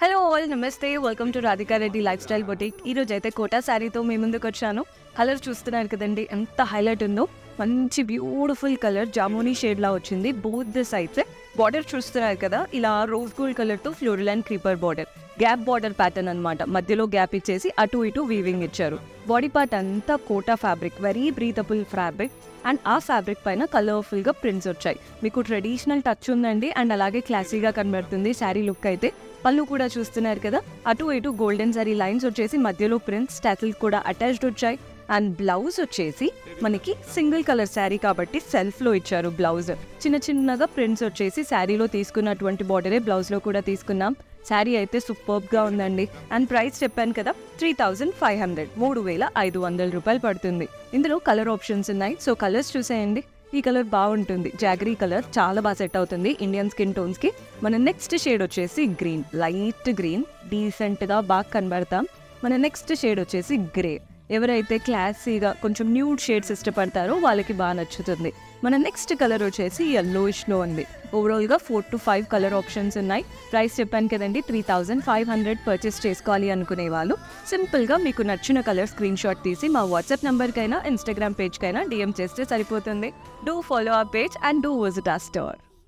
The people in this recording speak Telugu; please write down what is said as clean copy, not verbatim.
హలో ఆల్, నమస్తే. Welcome to Radhika Reddy life style boutique. ఈరోజు అయితే కోటా శారీతో మీ ముందుకు వచ్చాను. కలర్ చూస్తున్నారు కదండి, ఎంత హైలైట్ ఉందో. మంచి బ్యూటిఫుల్ కలర్ జామునీ షేడ్లా వచ్చింది. బోత్ ద సైడ్స్ బార్డర్ చూస్తున్నారు కదా, ఇలా రోజ్ గోల్డ్ కలర్తో floral and creeper border, gap border pattern అనమాట. మధ్యలో గ్యాప్ ఇచ్చేసి అటు ఇటు వీవింగ్ ఇచ్చారు. బాడీ పార్ట్ అంతా Kota fabric, very breathable fabric. And ఆ ఫ్యాబ్రిక్ పైన కలర్ఫుల్గా ప్రింట్స్ వచ్చాయి. మీకు ట్రెడిషనల్ టచ్ ఉందండి, అండ్ అలాగే క్లాసీగా కనబడుతుంది శారీ లుక్ అయితే. పళ్ళు కూడా చూస్తున్నారు కదా, అటు ఇటు గోల్డెన్ జరీ లైన్స్ వచ్చేసి మధ్యలో ప్రింట్స్, స్టాటిల్ కూడా అటాచ్డ్ వచ్చాయి. అండ్ బ్లౌజ్ వచ్చేసి మనకి సింగిల్ కలర్ శారీ కాబట్టి సెల్ఫ్లో ఇచ్చారు. బ్లౌజ్ చిన్న చిన్నగా ప్రింట్స్ వచ్చేసి శారీలో తీసుకున్నటువంటి బార్డరే బ్లౌజ్లో కూడా తీసుకున్నాం. శారీ అయితే సూపర్బ్గా ఉందండి. అండ్ ప్రైస్ చెప్పాను కదా, 3500, 3500 రూపాయలు పడుతుంది. ఇందులో కలర్ ఆప్షన్స్ ఉన్నాయి, సో కలర్స్ చూసేయండి. ఈ కలర్ బాగుంటుంది, జాగరీ కలర్, చాలా బాగా సెట్ అవుతుంది ఇండియన్ స్కిన్ టోన్స్కి. మన నెక్స్ట్ షేడ్ వచ్చేసి గ్రీన్, లైట్ గ్రీన్, డీసెంట్గా బాగా కనబడతాం. మన నెక్స్ట్ షేడ్ వచ్చేసి గ్రే. ఎవరైతే క్లాసీగా కొంచెం న్యూడ్ షేడ్స్ ఇష్టపడతారో వాళ్ళకి బాగా నచ్చుతుంది. మన నెక్స్ట్ కలర్ వచ్చేసి yellowish-లో ఉంది. ఓవరాల్గా 4 to 5 కలర్ ఆప్షన్స్ ఉన్నాయి. ప్రైస్ చెప్పాను కదండి, 3500 పర్చేస్ చేసుకోవాలి అనుకునే వాళ్ళు సింపుల్గా మీకు నచ్చిన కలర్ స్క్రీన్ షాట్ తీసి మా వాట్సాప్ నెంబర్కైనా ఇన్స్టాగ్రామ్ పేజ్కైనా DM చేస్తే సరిపోతుంది. Do follow our page and do visit our store.